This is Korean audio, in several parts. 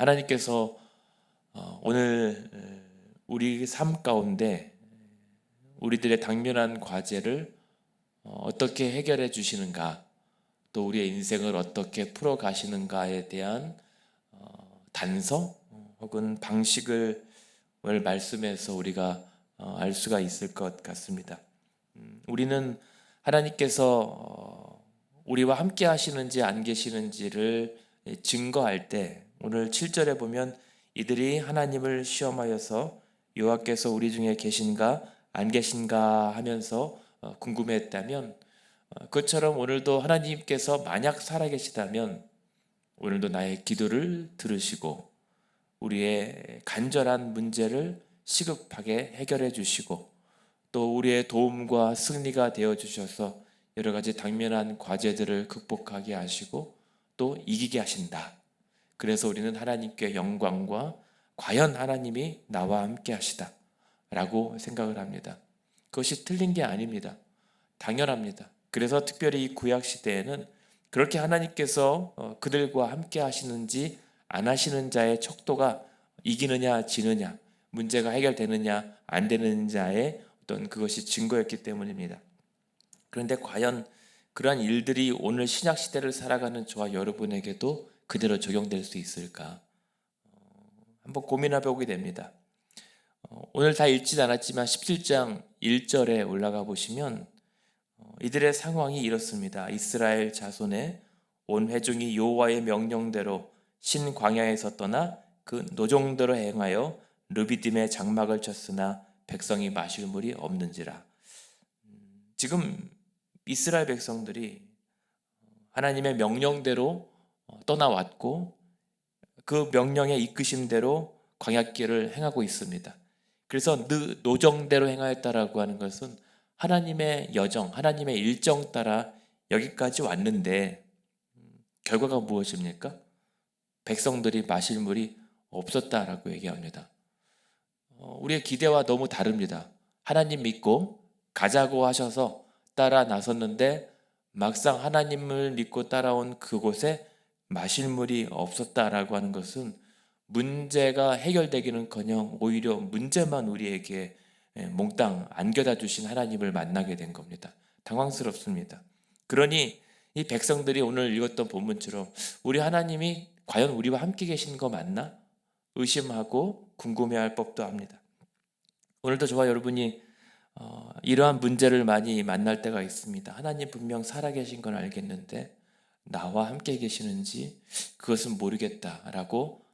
하나님께서 오늘 우리 삶 가운데 우리들의 당면한 과제를 어떻게 해결해 주시는가, 또 우리의 인생을 어떻게 풀어 가시는가에 대한 단서 혹은 방식을 오늘 말씀에서 우리가 알 수가 있을 것 같습니다. 우리는 하나님께서 우리와 함께 하시는지 안 계시는지를 증거할 때, 오늘 7절에 보면 이들이 하나님을 시험하여서 여호와께서 우리 중에 계신가 안 계신가 하면서 궁금해했다면, 그것처럼 오늘도 하나님께서 만약 살아계시다면 오늘도 나의 기도를 들으시고 우리의 간절한 문제를 시급하게 해결해 주시고 또 우리의 도움과 승리가 되어 주셔서 여러 가지 당면한 과제들을 극복하게 하시고 또 이기게 하신다. 그래서 우리는 하나님께 영광과 과연 하나님이 나와 함께 하시다 라고 생각을 합니다. 그것이 틀린 게 아닙니다. 당연합니다. 그래서 특별히 이 구약 시대에는 그렇게 하나님께서 그들과 함께 하시는지 안 하시는 자의 척도가 이기느냐 지느냐, 문제가 해결되느냐 안 되는 자의 어떤 그것이 증거였기 때문입니다. 그런데 과연 그러한 일들이 오늘 신약 시대를 살아가는 저와 여러분에게도 그대로 적용될 수 있을까? 한번 고민해 보게 됩니다. 오늘 다 읽진 않았지만 17장 1절에 올라가 보시면 이들의 상황이 이렇습니다. 이스라엘 자손의 온 회중이 여호와의 명령대로 신 광야에서 떠나 그 노종대로 행하여 르비딤의 장막을 쳤으나 백성이 마실 물이 없는지라. 지금 이스라엘 백성들이 하나님의 명령대로 떠나왔고 그 명령의 이끄심대로 광야길을 행하고 있습니다. 그래서 노정대로 행하였다라고 하는 것은 하나님의 여정, 하나님의 일정 따라 여기까지 왔는데 결과가 무엇입니까? 백성들이 마실 물이 없었다라고 얘기합니다. 우리의 기대와 너무 다릅니다. 하나님 믿고 가자고 하셔서 따라 나섰는데 막상 하나님을 믿고 따라온 그곳에 마실 물이 없었다라고 하는 것은 문제가 해결되기는커녕 오히려 문제만 우리에게 몽땅 안겨다 주신 하나님을 만나게 된 겁니다. 당황스럽습니다. 그러니 이 백성들이 오늘 읽었던 본문처럼 우리 하나님이 과연 우리와 함께 계신 거 맞나? 의심하고 궁금해할 법도 합니다. 오늘도 저와 여러분이 이러한 문제를 많이 만날 때가 있습니다. 하나님 분명 살아계신 건 알겠는데 나와 함께 계시는지 그것은 모르겠다라고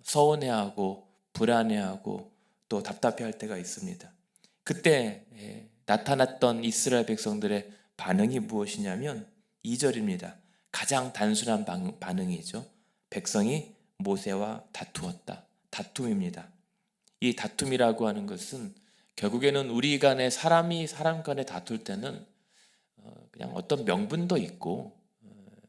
서운해하고 불안해하고 또 답답해할 때가 있습니다. 그때 나타났던 이스라엘 백성들의 반응이 무엇이냐면 2절입니다. 가장 단순한 반응이죠. 백성이 모세와 다투었다. 다툼입니다. 이 다툼이라고 하는 것은 결국에는 우리 간에 사람이 사람 간에 다툴 때는 그냥 어떤 명분도 있고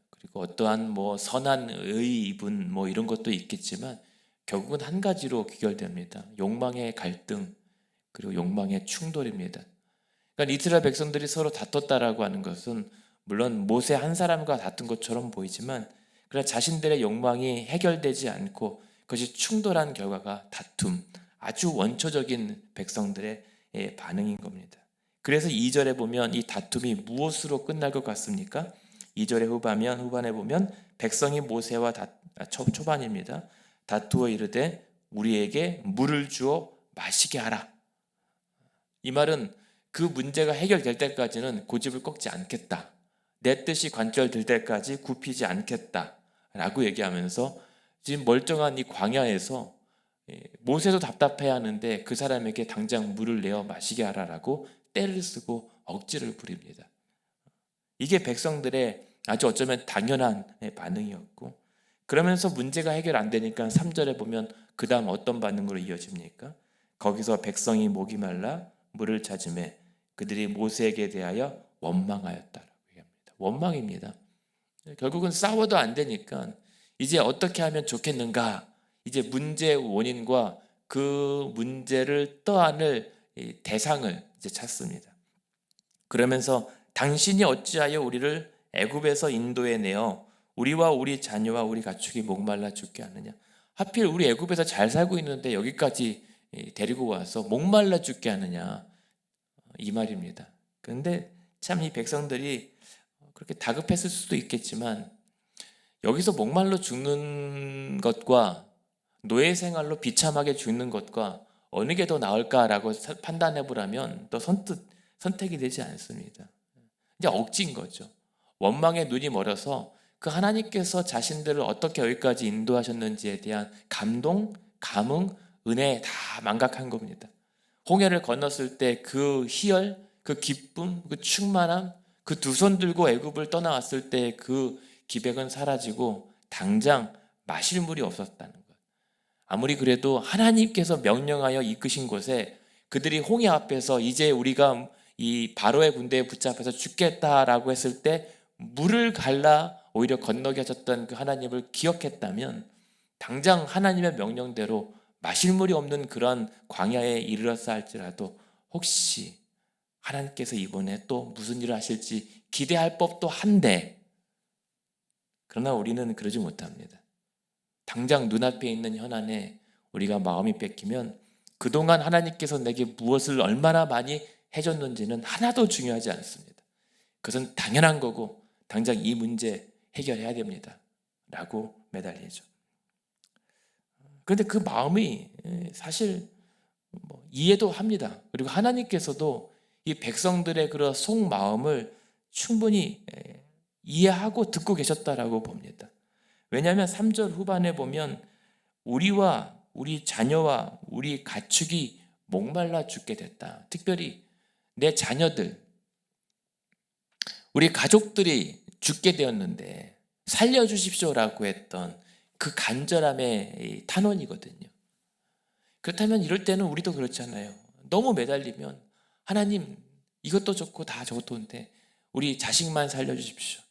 그리고 어떠한 선한 의의분 이런 것도 있겠지만 결국은 한 가지로 귀결됩니다. 욕망의 갈등 그리고 욕망의 충돌입니다. 그러니까 이스라엘 백성들이 서로 다퉜다라고 하는 것은 물론 모세 한 사람과 다툰 것처럼 보이지만 그러나 자신들의 욕망이 해결되지 않고 그것이 충돌한 결과가 다툼, 아주 원초적인 백성들의 반응인 겁니다. 그래서 2절에 보면 이 다툼이 무엇으로 끝날 것 같습니까? 2절의 후반에 보면 백성이 모세와 초반입니다. 다투어 이르되 우리에게 물을 주어 마시게 하라. 이 말은 그 문제가 해결될 때까지는 고집을 꺾지 않겠다. 내 뜻이 관철될 때까지 굽히지 않겠다 라고 얘기하면서 지금 멀쩡한 이 광야에서 모세도 답답해하는데 그 사람에게 당장 물을 내어 마시게 하라라고 떼를 쓰고 억지를 부립니다. 이게 백성들의 아주 어쩌면 당연한 반응이었고, 그러면서 문제가 해결 안 되니까 3절에 보면 그 다음 어떤 반응으로 이어집니까? 거기서 백성이 목이 말라 물을 찾으매 그들이 모세에게 대하여 원망하였다라고 얘기합니다. 원망입니다. 결국은 싸워도 안 되니까 이제 어떻게 하면 좋겠는가? 이제 문제의 원인과 그 문제를 떠안을 대상을 이제 찾습니다. 그러면서 당신이 어찌하여 우리를 애굽에서 인도해 내어 우리와 우리 자녀와 우리 가축이 목말라 죽게 하느냐? 하필 우리 애굽에서 잘 살고 있는데 여기까지 데리고 와서 목말라 죽게 하느냐, 이 말입니다. 그런데 참 이 백성들이 그렇게 다급했을 수도 있겠지만 여기서 목말라 죽는 것과 노예 생활로 비참하게 죽는 것과 어느 게 더 나을까라고 판단해 보라면 또 선택이 되지 않습니다. 이제 억지인 거죠. 원망의 눈이 멀어서 그 하나님께서 자신들을 어떻게 여기까지 인도하셨는지에 대한 감동, 감흥, 은혜 다 망각한 겁니다. 홍해를 건넜을 때 그 희열, 그 기쁨, 그 충만함, 그 두 손 들고 애굽을 떠나왔을 때 그 기백은 사라지고 당장 마실 물이 없었다는 것. 아무리 그래도 하나님께서 명령하여 이끄신 곳에 그들이 홍해 앞에서 이제 우리가 이 바로의 군대에 붙잡혀서 죽겠다라고 했을 때 물을 갈라 오히려 건너게 하셨던 그 하나님을 기억했다면 당장 하나님의 명령대로 마실 물이 없는 그런 광야에 이르렀어 할지라도 혹시 하나님께서 이번에 또 무슨 일을 하실지 기대할 법도 한데, 그러나 우리는 그러지 못합니다. 당장 눈앞에 있는 현안에 우리가 마음이 뺏기면 그동안 하나님께서 내게 무엇을 얼마나 많이 해줬는지는 하나도 중요하지 않습니다. 그것은 당연한 거고 당장 이 문제 해결해야 됩니다 라고 매달리죠. 그런데 그 마음이 사실 이해도 합니다. 그리고 하나님께서도 이 백성들의 그런 속마음을 충분히 이해하고 듣고 계셨다라고 봅니다. 왜냐하면 3절 후반에 보면 우리와 우리 자녀와 우리 가축이 목말라 죽게 됐다. 특별히 내 자녀들, 우리 가족들이 죽게 되었는데 살려주십시오라고 했던 그 간절함의 탄원이거든요. 그렇다면 이럴 때는 우리도 그렇잖아요. 너무 매달리면 하나님 이것도 좋고 다 저것도 좋은데 우리 자식만 살려주십시오.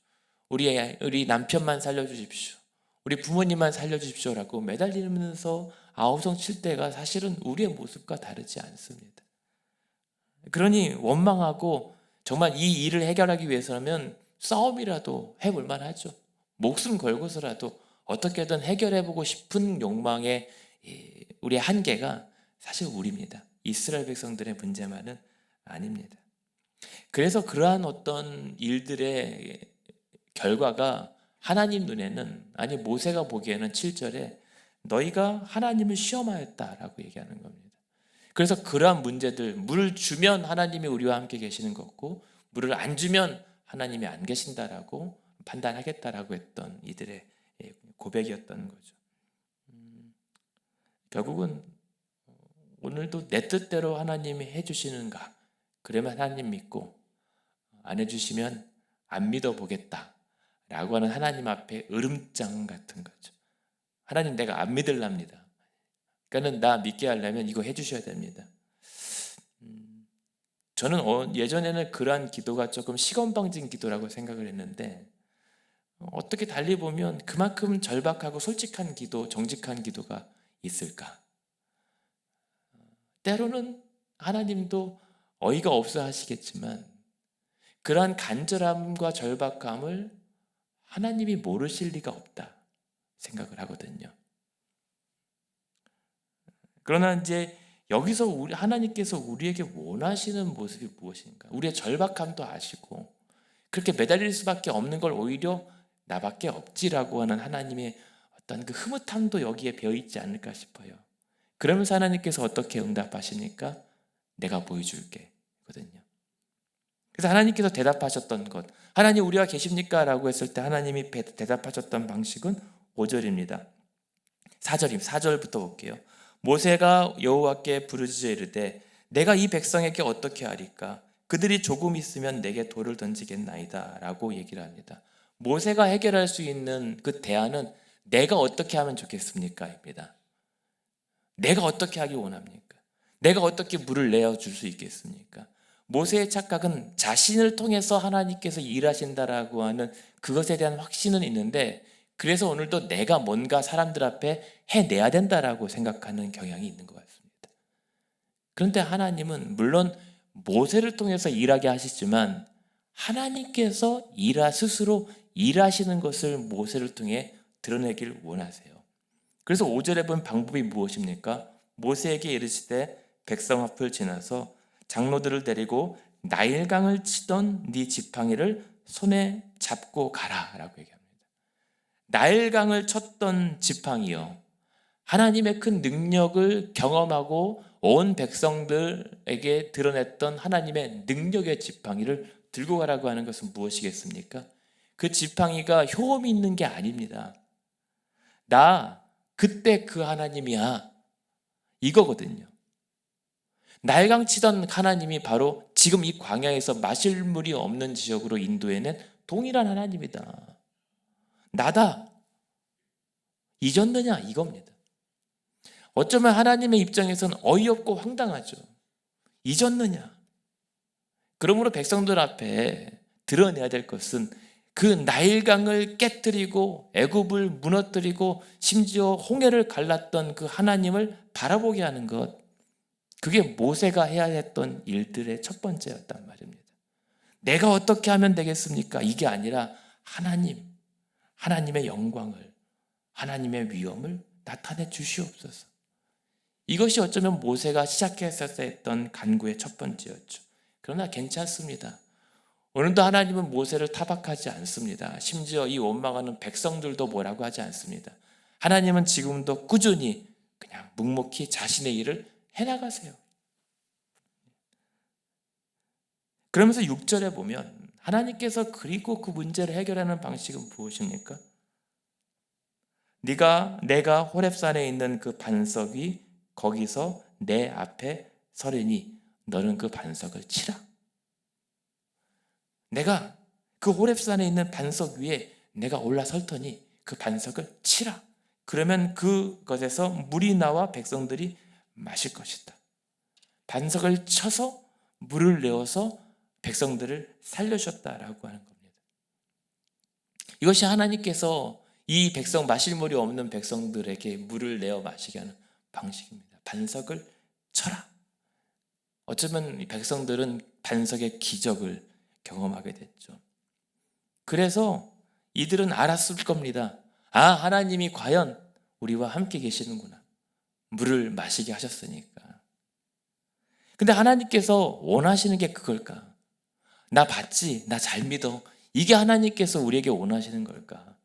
우리 남편만 살려주십시오. 우리 부모님만 살려주십시오라고 매달리면서 아우성 칠 때가 사실은 우리의 모습과 다르지 않습니다. 그러니 원망하고 정말 이 일을 해결하기 위해서라면 싸움이라도 해볼 만하죠. 목숨 걸고서라도 어떻게든 해결해보고 싶은 욕망의 우리의 한계가 사실 우리입니다. 이스라엘 백성들의 문제만은 아닙니다. 그래서 그러한 어떤 일들의 결과가 하나님 눈에는, 아니 모세가 보기에는 7절에 너희가 하나님을 시험하였다라고 얘기하는 겁니다. 그래서 그러한 문제들, 물을 주면 하나님이 우리와 함께 계시는 거고 물을 안 주면 하나님이 안 계신다라고 판단하겠다라고 했던 이들의 고백이었던 거죠. 결국은 오늘도 내 뜻대로 하나님이 해주시는가, 그러면 하나님 믿고 안 해주시면 안 믿어보겠다 라고 하는 하나님 앞에 으름장 같은 거죠. 하나님 내가 안 믿을랍니다. 그러니까 나 믿게 하려면 이거 해주셔야 됩니다. 저는 예전에는 그러한 기도가 조금 시건방진 기도라고 생각을 했는데 어떻게 달리 보면 그만큼 절박하고 솔직한 기도, 정직한 기도가 있을까? 때로는 하나님도 어이가 없어 하시겠지만 그러한 간절함과 절박함을 하나님이 모르실 리가 없다 생각을 하거든요. 그러나 이제 여기서 하나님께서 우리에게 원하시는 모습이 무엇인가? 우리의 절박함도 아시고 그렇게 매달릴 수밖에 없는 걸 오히려 나밖에 없지라고 하는 하나님의 어떤 그 흐뭇함도 여기에 배어있지 않을까 싶어요. 그러면서 하나님께서 어떻게 응답하십니까? 내가 보여줄게 거든요. 그래서 하나님께서 대답하셨던 것, 하나님 우리와 계십니까? 라고 했을 때 하나님이 대답하셨던 방식은 5절입니다. 4절부터 볼게요. 모세가 여호와께 부르짖어 이르되 내가 이 백성에게 어떻게 하리까? 그들이 조금 있으면 내게 돌을 던지겠나이다 라고 얘기를 합니다. 모세가 해결할 수 있는 그 대안은 내가 어떻게 하면 좋겠습니까? 입니다. 내가 어떻게 하기 원합니까? 내가 어떻게 물을 내어줄 수 있겠습니까? 모세의 착각은 자신을 통해서 하나님께서 일하신다라고 하는 그것에 대한 확신은 있는데 그래서 오늘도 내가 뭔가 사람들 앞에 해내야 된다라고 생각하는 경향이 있는 것 같습니다. 그런데 하나님은 물론 모세를 통해서 일하게 하시지만 하나님께서 스스로 일하시는 것을 모세를 통해 드러내길 원하세요. 그래서 5절에 본 방법이 무엇입니까? 모세에게 이르시되 백성 앞을 지나서 장로들을 데리고 나일강을 치던 네 지팡이를 손에 잡고 가라라고 얘기합니다. 나일강을 쳤던 지팡이요, 하나님의 큰 능력을 경험하고 온 백성들에게 드러냈던 하나님의 능력의 지팡이를 들고 가라고 하는 것은 무엇이겠습니까? 그 지팡이가 효험이 있는 게 아닙니다. 나 그때 그 하나님이야, 이거거든요. 나일강 치던 하나님이 바로 지금 이 광야에서 마실 물이 없는 지역으로 인도해낸 동일한 하나님이다. 나다. 잊었느냐, 이겁니다. 어쩌면 하나님의 입장에서는 어이없고 황당하죠. 잊었느냐. 그러므로 백성들 앞에 드러내야 될 것은 그 나일강을 깨뜨리고 애굽을 무너뜨리고 심지어 홍해를 갈랐던 그 하나님을 바라보게 하는 것, 그게 모세가 해야 했던 일들의 첫 번째였단 말입니다. 내가 어떻게 하면 되겠습니까? 이게 아니라 하나님의 영광을, 하나님의 위엄을 나타내 주시옵소서. 이것이 어쩌면 모세가 시작했었어야 했던 간구의 첫 번째였죠. 그러나 괜찮습니다. 오늘도 하나님은 모세를 타박하지 않습니다. 심지어 이 원망하는 백성들도 뭐라고 하지 않습니다. 하나님은 지금도 꾸준히 그냥 묵묵히 자신의 일을 해나가세요. 그러면서 6절에 보면 하나님께서 그리고 그 문제를 해결하는 방식은 무엇입니까? 내가 호렙산에 있는 그 반석이 거기서 내 앞에 서리니 너는 그 반석을 치라. 내가 그 호렙산에 있는 반석 위에 내가 올라설 터니 그 반석을 치라. 그러면 그것에서 물이 나와 백성들이 마실 것이다. 반석을 쳐서 물을 내어서 백성들을 살려주셨다라고 하는 겁니다. 이것이 하나님께서 이 백성, 마실 물이 없는 백성들에게 물을 내어 마시게 하는 방식입니다. 반석을 쳐라. 어쩌면 이 백성들은 반석의 기적을 경험하게 됐죠. 그래서 이들은 알았을 겁니다. 아, 하나님이 과연 우리와 함께 계시는구나. 물을 마시게 하셨으니까. 근데 하나님께서 원하시는 게 그걸까? 나 봤지? 나 잘 믿어. 이게 하나님께서 우리에게 원하시는 걸까?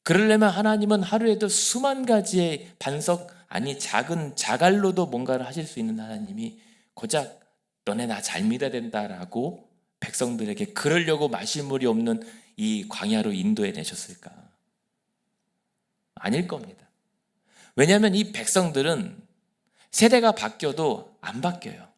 그러려면 하나님은 하루에도 수만 가지의 반석, 아니 작은 자갈로도 뭔가를 하실 수 있는 하나님이 고작 너네 나 잘 믿어야 된다라고 백성들에게 그러려고 마실 물이 없는 이 광야로 인도해 내셨을까? 아닐 겁니다. 왜냐하면 이 백성들은 세대가 바뀌어도 안 바뀌어요.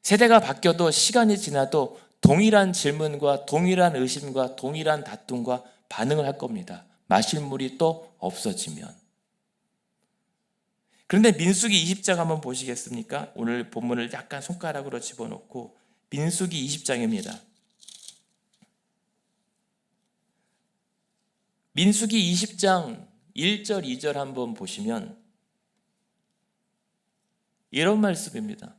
세대가 바뀌어도 시간이 지나도 동일한 질문과 동일한 의심과 동일한 다툼과 반응을 할 겁니다. 마실 물이 또 없어지면. 그런데 민수기 20장 한번 보시겠습니까? 오늘 본문을 약간 손가락으로 집어넣고 민수기 20장입니다. 민수기 20장 1절 2절 한번 보시면 이런 말씀입니다.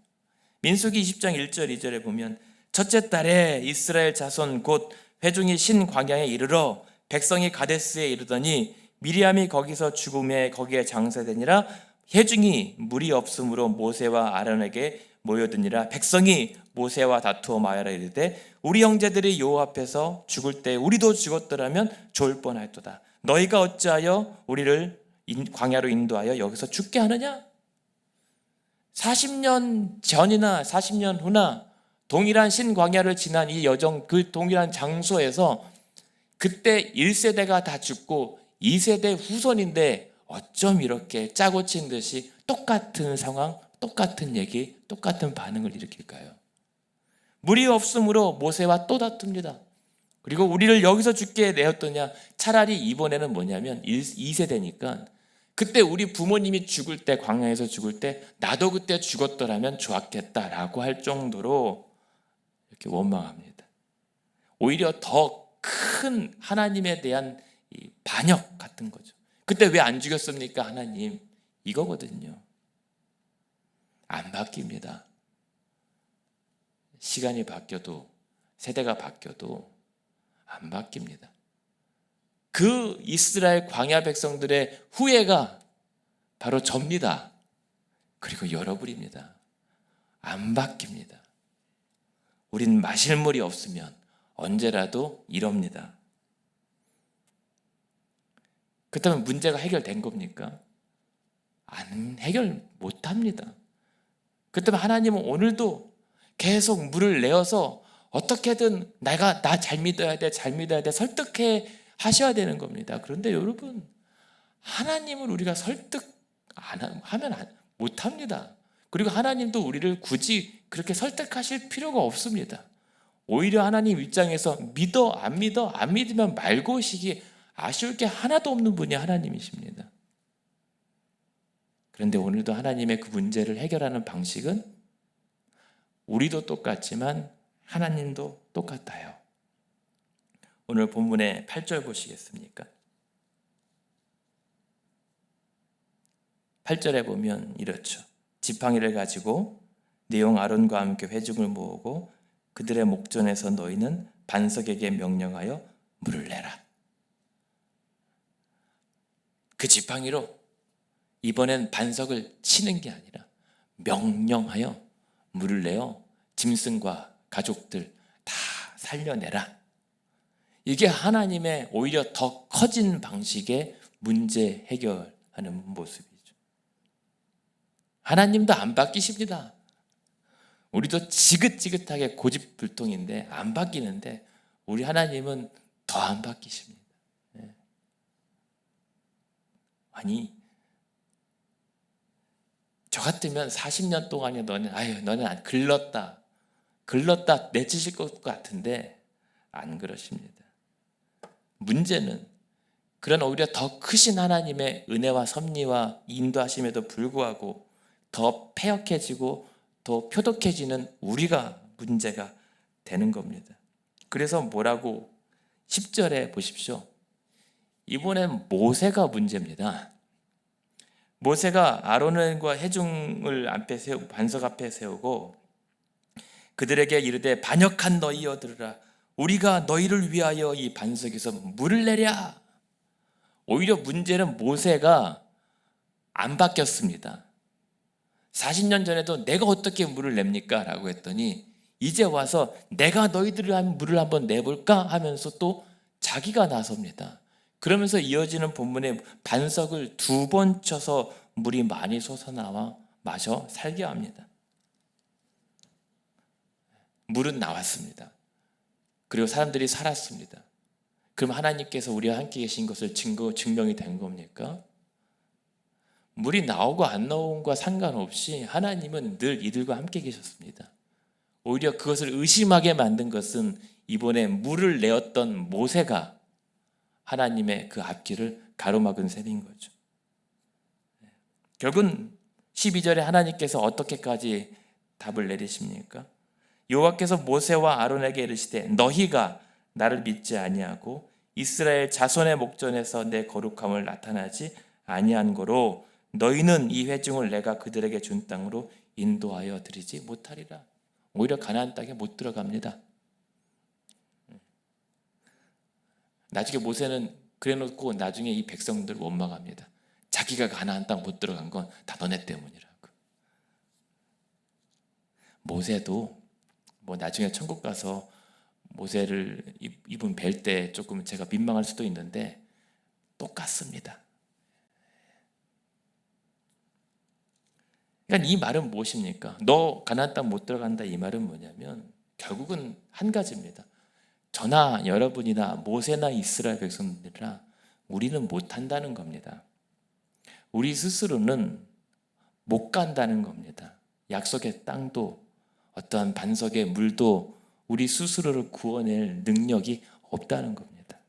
민수기 20장 1절 2절에 보면 첫째 달에 이스라엘 자손 곧 회중이 신광야에 이르러 백성이 가데스에 이르더니 미리암이 거기서 죽음에 거기에 장사되니라. 회중이 물이 없으므로 모세와 아론에게 모여드니라. 백성이 모세와 다투어 말하여 이르되 우리 형제들이 여호와 앞에서 죽을 때 우리도 죽었더라면 좋을 뻔하였도다. 너희가 어찌하여 우리를 광야로 인도하여 여기서 죽게 하느냐? 40년 전이나 40년 후나 동일한 신광야를 지난 이 여정, 그 동일한 장소에서 그때 1세대가 다 죽고 2세대 후손인데 어쩜 이렇게 짜고 친 듯이 똑같은 상황, 똑같은 얘기, 똑같은 반응을 일으킬까요? 물이 없으므로 모세와 또 다툽니다. 그리고 우리를 여기서 죽게 내었더냐? 차라리 이번에는 뭐냐면 2세대니까 그때 우리 부모님이 죽을 때, 광야에서 죽을 때 나도 그때 죽었더라면 좋았겠다라고 할 정도로 이렇게 원망합니다. 오히려 더 큰 하나님에 대한 반역 같은 거죠. 그때 왜 안 죽였습니까, 하나님? 이거거든요. 안 바뀝니다. 시간이 바뀌어도, 세대가 바뀌어도 안 바뀝니다. 그 이스라엘 광야 백성들의 후예가 바로 접니다. 그리고 열어버립니다. 안 바뀝니다. 우린 마실 물이 없으면 언제라도 이럽니다. 그렇다면 문제가 해결된 겁니까? 안 해결 못합니다. 그렇다면 하나님은 오늘도 계속 물을 내어서 어떻게든 나 잘 믿어야 돼 설득해 하셔야 되는 겁니다. 그런데 여러분, 하나님을 우리가 하면 못합니다. 그리고 하나님도 우리를 굳이 그렇게 설득하실 필요가 없습니다. 오히려 하나님 입장에서 믿어 안 믿으면 말고시기 아쉬울 게 하나도 없는 분이 하나님이십니다. 그런데 오늘도 하나님의 그 문제를 해결하는 방식은 우리도 똑같지만 하나님도 똑같아요. 오늘 본문의 8절 보시겠습니까? 8절에 보면 이렇죠. 지팡이를 가지고 내용 아론과 함께 회중을 모으고 그들의 목전에서 너희는 반석에게 명령하여 물을 내라. 그 지팡이로 이번엔 반석을 치는 게 아니라 명령하여 물을 내어 짐승과 가족들 다 살려내라. 이게 하나님의 오히려 더 커진 방식의 문제 해결하는 모습이죠. 하나님도 안 바뀌십니다. 우리도 지긋지긋하게 고집불통인데 안 바뀌는데 우리 하나님은 더 안 바뀌십니다. 아니, 저 같으면 40년 동안에 너는 글렀다 내치실 것 같은데 안 그러십니다. 문제는 그런 오히려 더 크신 하나님의 은혜와 섭리와 인도하심에도 불구하고 더 패역해지고 더 표독해지는 우리가 문제가 되는 겁니다. 그래서 뭐라고 10절에 보십시오. 이번엔 모세가 문제입니다. 모세가 아론과 회중을 반석 앞에 세우고 그들에게 이르되 반역한 너희여 들으라. 우리가 너희를 위하여 이 반석에서 물을 내랴. 오히려 문제는 모세가 안 바뀌었습니다. 40년 전에도 내가 어떻게 물을 냅니까? 라고 했더니 이제 와서 내가 너희들을 위한 물을 한번 내볼까? 하면서 또 자기가 나섭니다. 그러면서 이어지는 본문에 반석을 2번 쳐서 물이 많이 솟아나와 마셔 살게 합니다. 물은 나왔습니다. 그리고 사람들이 살았습니다. 그럼 하나님께서 우리와 함께 계신 것을 증명이 된 겁니까? 물이 나오고 안 나온과 상관없이 하나님은 늘 이들과 함께 계셨습니다. 오히려 그것을 의심하게 만든 것은 이번에 물을 내었던 모세가 하나님의 그 앞길을 가로막은 셈인 거죠. 결국은 12절에 하나님께서 어떻게까지 답을 내리십니까? 여호와께서 모세와 아론에게 이르시되 너희가 나를 믿지 아니하고 이스라엘 자손의 목전에서 내 거룩함을 나타나지 아니한 거로 너희는 이 회중을 내가 그들에게 준 땅으로 인도하여 드리지 못하리라. 오히려 가나안 땅에 못 들어갑니다. 나중에 모세는 그래놓고 나중에 이 백성들을 원망합니다. 자기가 가나안 땅 못 들어간 건 다 너네 때문이라고. 모세도 나중에 천국 가서 모세를 이분 뵐 때 조금 제가 민망할 수도 있는데 똑같습니다. 그러니까 이 말은 무엇입니까? 너 가나안 땅 못 들어간다 이 말은 뭐냐면 결국은 한 가지입니다. 저나 여러분이나 모세나 이스라엘 백성들이나 우리는 못한다는 겁니다. 우리 스스로는 못 간다는 겁니다. 약속의 땅도 어떠한 반석의 물도 우리 스스로를 구원할 능력이 없다는 겁니다.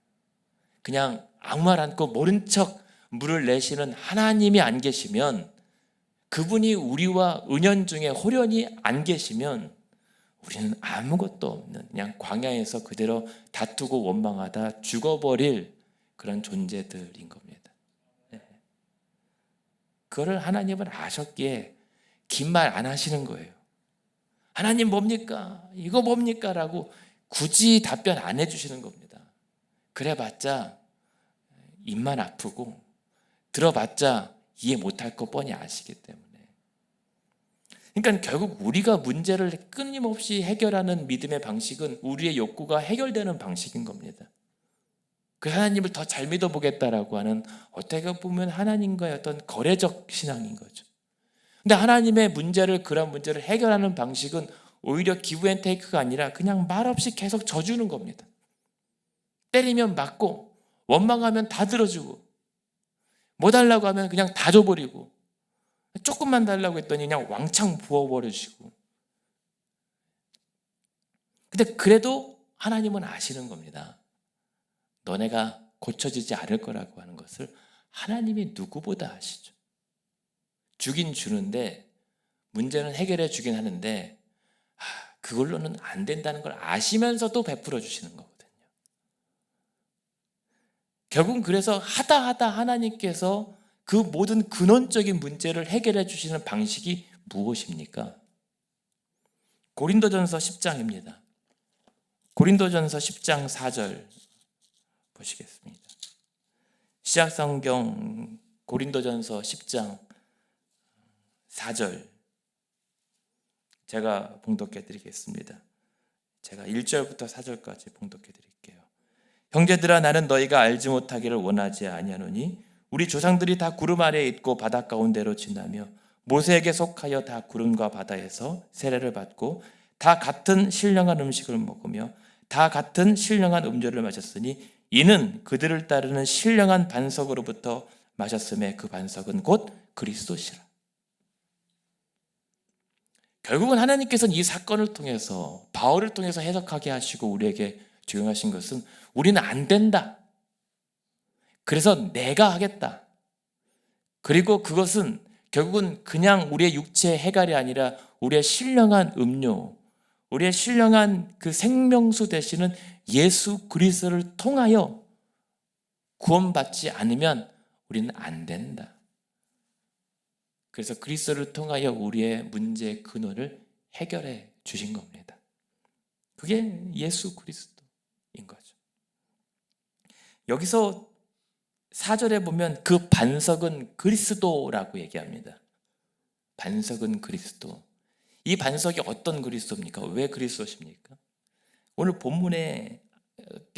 그냥 아무 말 않고 모른 척 물을 내시는 하나님이 안 계시면, 그분이 우리와 은연중에 호련히 안 계시면 우리는 아무것도 없는 그냥 광야에서 그대로 다투고 원망하다 죽어버릴 그런 존재들인 겁니다. 그거를 하나님은 아셨기에 긴 말 안 하시는 거예요. 하나님 뭡니까? 이거 뭡니까? 라고 굳이 답변 안 해주시는 겁니다. 그래봤자 입만 아프고 들어봤자 이해 못할 거 뻔히 아시기 때문에. 그러니까 결국 우리가 문제를 끊임없이 해결하는 믿음의 방식은 우리의 욕구가 해결되는 방식인 겁니다. 그 하나님을 더 잘 믿어보겠다라고 하는, 어떻게 보면 하나님과의 어떤 거래적 신앙인 거죠. 근데 하나님의 문제를, 그런 문제를 해결하는 방식은 오히려 기브 앤 테이크가 아니라 그냥 말없이 계속 져주는 겁니다. 때리면 맞고, 원망하면 다 들어주고, 뭐 달라고 하면 그냥 다 줘버리고, 조금만 달라고 했더니 그냥 왕창 부어버리시고. 근데 그래도 하나님은 아시는 겁니다. 너네가 고쳐지지 않을 거라고 하는 것을 하나님이 누구보다 아시죠. 주긴 주는데, 문제는 해결해 주긴 하는데 그걸로는 안 된다는 걸 아시면서도 베풀어 주시는 거거든요. 결국은 그래서 하다 하나님께서 그 모든 근원적인 문제를 해결해 주시는 방식이 무엇입니까? 고린도전서 10장입니다. 고린도전서 10장 4절 보시겠습니다. 시약성경 고린도전서 10장 4절 제가 봉독해 드리겠습니다. 제가 1절부터 4절까지 봉독해 드릴게요. 형제들아, 나는 너희가 알지 못하기를 원하지 아니하노니 우리 조상들이 다 구름 아래에 있고 바다 가운데로 지나며 모세에게 속하여 다 구름과 바다에서 세례를 받고 다 같은 신령한 음식을 먹으며 다 같은 신령한 음료를 마셨으니 이는 그들을 따르는 신령한 반석으로부터 마셨음에 그 반석은 곧 그리스도시라. 결국은 하나님께서는 이 사건을 통해서, 바울을 통해서 해석하게 하시고 우리에게 적용하신 것은 우리는 안 된다. 그래서 내가 하겠다. 그리고 그것은 결국은 그냥 우리의 육체의 해갈이 아니라 우리의 신령한 음료, 우리의 신령한 그 생명수 되시는 예수 그리스도를 통하여 구원받지 않으면 우리는 안 된다. 그래서 그리스도를 통하여 우리의 문제의 근원을 해결해 주신 겁니다. 그게 예수 그리스도인 거죠. 여기서 4절에 보면 그 반석은 그리스도라고 얘기합니다. 반석은 그리스도. 이 반석이 어떤 그리스도입니까? 왜 그리스도십니까? 오늘 본문에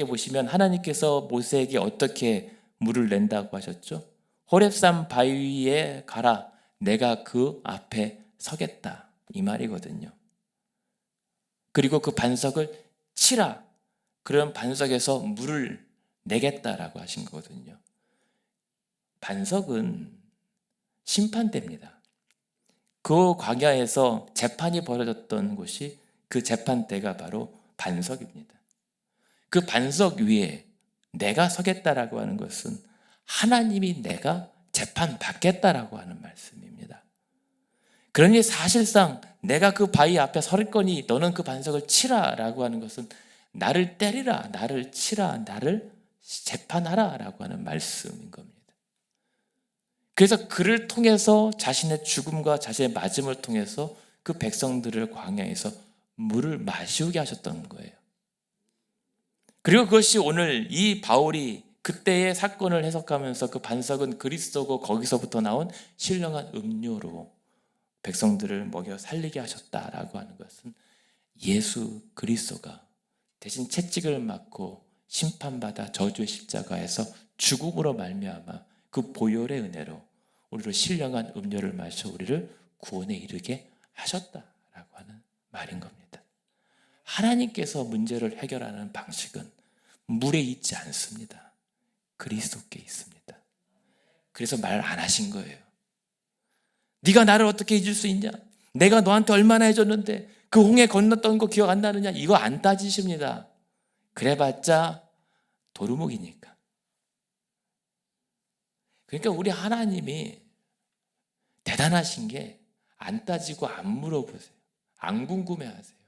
보시면 하나님께서 모세에게 어떻게 물을 낸다고 하셨죠? 호렙산 바위에 가라. 내가 그 앞에 서겠다. 이 말이거든요. 그리고 그 반석을 치라. 그런 반석에서 물을 내겠다라고 하신 거거든요. 반석은 심판대입니다. 그 광야에서 재판이 벌어졌던 곳이, 그 재판대가 바로 반석입니다. 그 반석 위에 내가 서겠다라고 하는 것은 하나님이 내가 재판받겠다라고 하는 말씀입니다. 그러니 사실상 내가 그 바위 앞에 설 거니 너는 그 반석을 치라라고 하는 것은 나를 때리라, 나를 치라, 나를 재판하라 라고 하는 말씀인 겁니다. 그래서 그를 통해서 자신의 죽음과 자신의 맞음을 통해서 그 백성들을 광야에서 물을 마시게 하셨던 거예요. 그리고 그것이 오늘 이 바울이 그때의 사건을 해석하면서 그 반석은 그리스도고 거기서부터 나온 신령한 음료로 백성들을 먹여 살리게 하셨다라고 하는 것은 예수 그리스도가 대신 채찍을 맞고 심판받아 저주의 십자가에서 죽음으로 말미암아 그 보혈의 은혜로 우리로 신령한 음료를 마셔 우리를 구원에 이르게 하셨다라고 하는 말인 겁니다. 하나님께서 문제를 해결하는 방식은 물에 있지 않습니다. 그리스도께 있습니다. 그래서 말 안 하신 거예요. 네가 나를 어떻게 잊을 수 있냐? 내가 너한테 얼마나 해줬는데 그 홍해 건넜던 거 기억 안 나느냐? 이거 안 따지십니다. 그래봤자 도루묵이니까. 그러니까 우리 하나님이 대단하신 게 안 따지고 안 물어보세요. 안 궁금해하세요.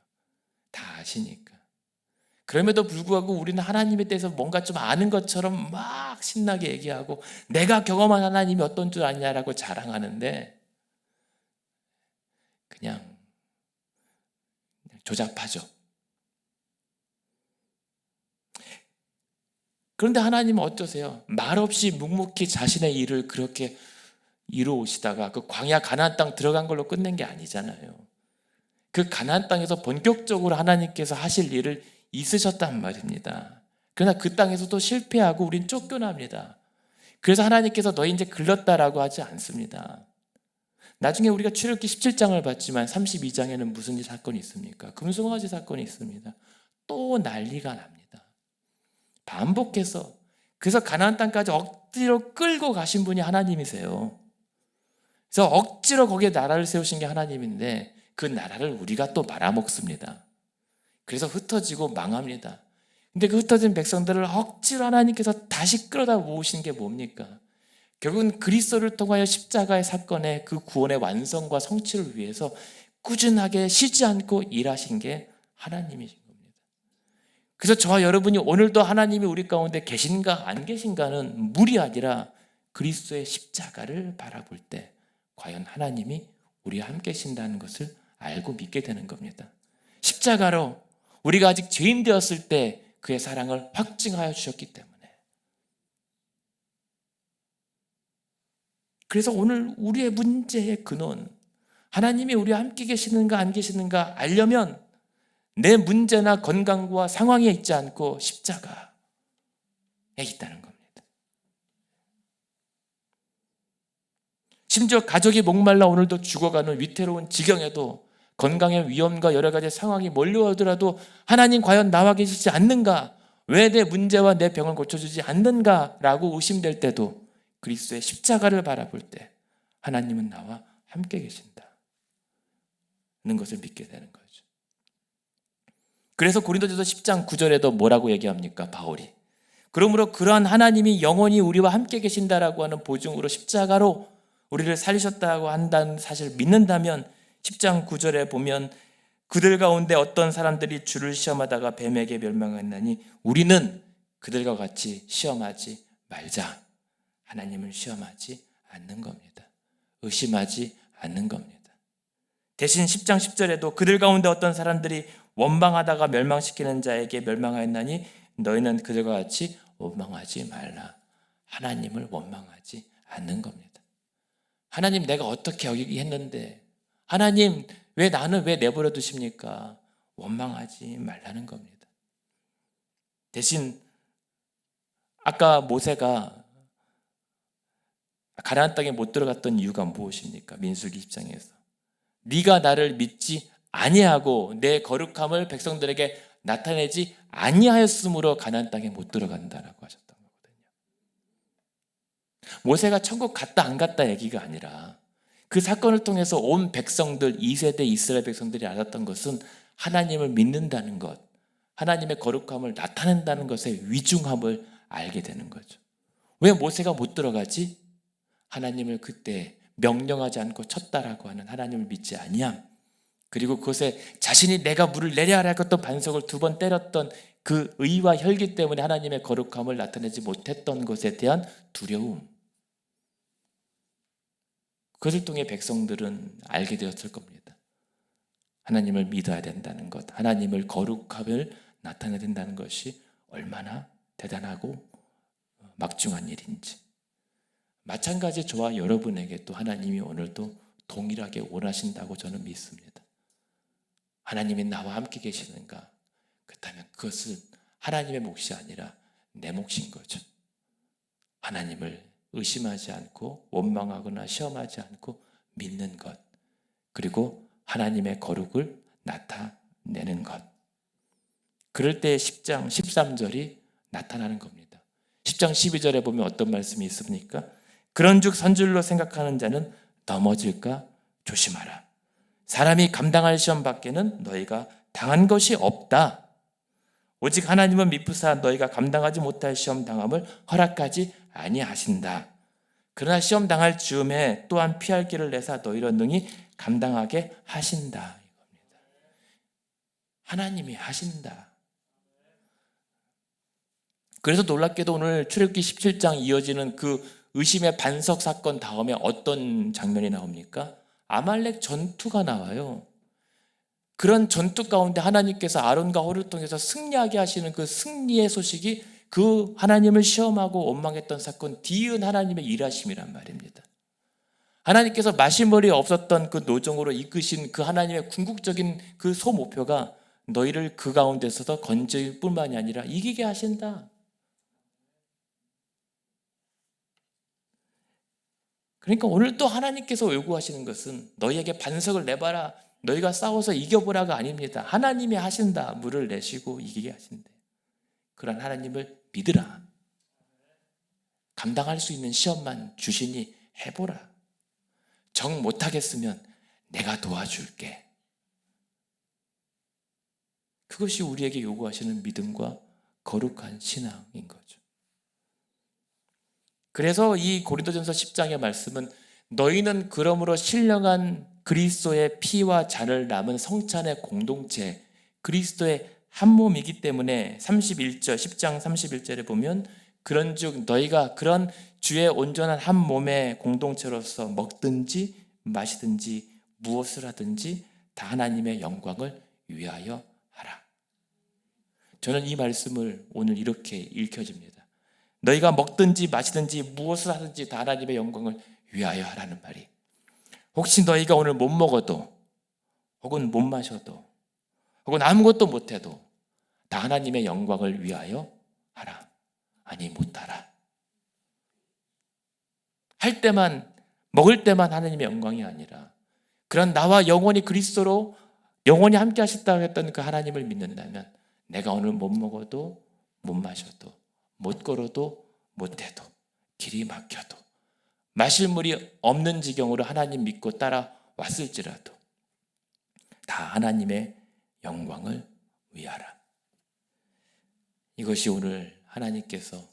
다 아시니까. 그럼에도 불구하고 우리는 하나님에 대해서 뭔가 좀 아는 것처럼 막 신나게 얘기하고 내가 경험한 하나님이 어떤 줄 아냐라고 자랑하는데 그냥 조잡하죠. 그런데 하나님은 어떠세요? 말없이 묵묵히 자신의 일을 그렇게 이루어오시다가 그 광야 가나안 땅 들어간 걸로 끝낸 게 아니잖아요. 그 가나안 땅에서 본격적으로 하나님께서 하실 일을 있으셨단 말입니다. 그러나 그 땅에서도 실패하고 우린 쫓겨납니다. 그래서 하나님께서 너희 이제 글렀다라고 하지 않습니다. 나중에 우리가 출애굽기 17장을 봤지만 32장에는 무슨 사건이 있습니까? 금송아지 사건이 있습니다. 또 난리가 납니다. 반복해서. 그래서 가나안 땅까지 억지로 끌고 가신 분이 하나님이세요. 그래서 억지로 거기에 나라를 세우신 게 하나님인데 그 나라를 우리가 또 말아먹습니다. 그래서 흩어지고 망합니다. 근데 그 흩어진 백성들을 억지로 하나님께서 다시 끌어다 모으신 게 뭡니까? 결국은 그리스도를 통하여 십자가의 사건의 그 구원의 완성과 성취를 위해서 꾸준하게 쉬지 않고 일하신 게 하나님이신 겁니다. 그래서 저와 여러분이 오늘도 하나님이 우리 가운데 계신가 안 계신가는 물이 아니라 그리스도의 십자가를 바라볼 때 과연 하나님이 우리와 함께 계신다는 것을 알고 믿게 되는 겁니다. 십자가로 우리가 아직 죄인 되었을 때 그의 사랑을 확증하여 주셨기 때문에. 그래서 오늘 우리의 문제의 근원, 하나님이 우리와 함께 계시는가 안 계시는가 알려면 내 문제나 건강과 상황에 있지 않고 십자가에 있다는 겁니다. 심지어 가족이 목말라 오늘도 죽어가는 위태로운 지경에도 건강의 위험과 여러 가지 상황이 몰려오더라도 하나님 과연 나와 계시지 않는가? 왜 내 문제와 내 병을 고쳐주지 않는가라고 의심될 때도 그리스도의 십자가를 바라볼 때 하나님은 나와 함께 계신다는 것을 믿게 되는 거죠. 그래서 고린도전서 10장 9절에도 뭐라고 얘기합니까? 바울이. 그러므로 그러한 하나님이 영원히 우리와 함께 계신다라고 하는 보증으로 십자가로 우리를 살리셨다고 한다는 사실을 믿는다면 10장 9절에 보면 그들 가운데 어떤 사람들이 주를 시험하다가 뱀에게 멸망했나니 우리는 그들과 같이 시험하지 말자. 하나님을 시험하지 않는 겁니다. 의심하지 않는 겁니다. 대신 10장 10절에도 그들 가운데 어떤 사람들이 원망하다가 멸망시키는 자에게 멸망하였나니 너희는 그들과 같이 원망하지 말라. 하나님을 원망하지 않는 겁니다. 하나님 내가 어떻게 여기 했는데 하나님 왜 나는 왜 내버려 두십니까? 원망하지 말라는 겁니다. 대신 아까 모세가 가나안 땅에 못 들어갔던 이유가 무엇입니까? 민수기 10장에서 네가 나를 믿지 아니하고 내 거룩함을 백성들에게 나타내지 아니하였으므로 가나안 땅에 못 들어간다라고 하셨던 거거든요. 모세가 천국 갔다 안 갔다 얘기가 아니라 그 사건을 통해서 온 백성들 2세대 이스라엘 백성들이 알았던 것은 하나님을 믿는다는 것, 하나님의 거룩함을 나타낸다는 것의 위중함을 알게 되는 거죠. 왜 모세가 못 들어가지? 하나님을 그때 명령하지 않고 쳤다라고 하는 하나님을 믿지 아니함, 그리고 그것에 자신이 내가 물을 내려 하라고 또 반석을 2번 때렸던 그 의와 혈기 때문에 하나님의 거룩함을 나타내지 못했던 것에 대한 두려움, 그것을 통해 백성들은 알게 되었을 겁니다. 하나님을 믿어야 된다는 것, 하나님을 거룩함을 나타내야 된다는 것이 얼마나 대단하고 막중한 일인지. 마찬가지 저와 여러분에게 또 하나님이 오늘도 동일하게 원하신다고 저는 믿습니다. 하나님이 나와 함께 계시는가? 그렇다면 그것은 하나님의 몫이 아니라 내 몫인 거죠. 하나님을 의심하지 않고 원망하거나 시험하지 않고 믿는 것, 그리고 하나님의 거룩을 나타내는 것. 그럴 때 10장 13절이 나타나는 겁니다. 10장 12절에 보면 어떤 말씀이 있습니까? 그런즉 선줄로 생각하는 자는 넘어질까 조심하라. 사람이 감당할 시험 밖에는 너희가 당한 것이 없다. 오직 하나님은 미쁘사 너희가 감당하지 못할 시험 당함을 허락하지 아니하신다. 그러나 시험 당할 즈음에 또한 피할 길을 내사 너희로 능히 감당하게 하신다. 이겁니다. 하나님이 하신다. 그래서 놀랍게도 오늘 출애굽기 17장 이어지는 그 의심의 반석 사건 다음에 어떤 장면이 나옵니까? 아말렉 전투가 나와요. 그런 전투 가운데 하나님께서 아론과 홀을 통해서 승리하게 하시는 그 승리의 소식이 그 하나님을 시험하고 원망했던 사건 뒤은 하나님의 일하심이란 말입니다. 하나님께서 마시머리 없었던 그 노정으로 이끄신 그 하나님의 궁극적인 그 소목표가 너희를 그 가운데서도 건질 뿐만이 아니라 이기게 하신다. 그러니까 오늘 또 하나님께서 요구하시는 것은 너희에게 반석을 내봐라, 너희가 싸워서 이겨보라가 아닙니다. 하나님이 하신다. 물을 내시고 이기게 하신대. 그런 하나님을 믿으라. 감당할 수 있는 시험만 주시니 해보라. 정 못하겠으면 내가 도와줄게. 그것이 우리에게 요구하시는 믿음과 거룩한 신앙인 거죠. 그래서 이 고린도전서 10장의 말씀은 너희는 그러므로 신령한 그리스도의 피와 잔을 남은 성찬의 공동체, 그리스도의 한 몸이기 때문에 31절, 10장 31절에 보면 그런즉 너희가 그런 주의 온전한 한 몸의 공동체로서 먹든지 마시든지 무엇을 하든지 다 하나님의 영광을 위하여 하라. 저는 이 말씀을 오늘 이렇게 읽혀집니다. 너희가 먹든지 마시든지 무엇을 하든지 다 하나님의 영광을 위하여 하라는 말이, 혹시 너희가 오늘 못 먹어도 혹은 못 마셔도 혹은 아무것도 못해도 다 하나님의 영광을 위하여 하라. 아니 못하라. 할 때만 먹을 때만 하나님의 영광이 아니라 그런 나와 영원히 그리스도로 영원히 함께 하셨다고 했던 그 하나님을 믿는다면 내가 오늘 못 먹어도 못 마셔도 못 걸어도 못해도 길이 막혀도 마실 물이 없는 지경으로 하나님 믿고 따라왔을지라도 다 하나님의 영광을 위하라. 이것이 오늘 하나님께서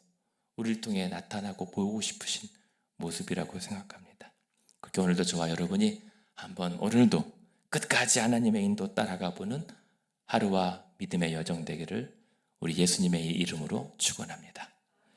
우리를 통해 나타나고 보고 싶으신 모습이라고 생각합니다. 그렇게 오늘도 저와 여러분이 한번 오늘도 끝까지 하나님의 인도 따라가 보는 하루와 믿음의 여정 되기를 우리 예수님의 이름으로 축원합니다.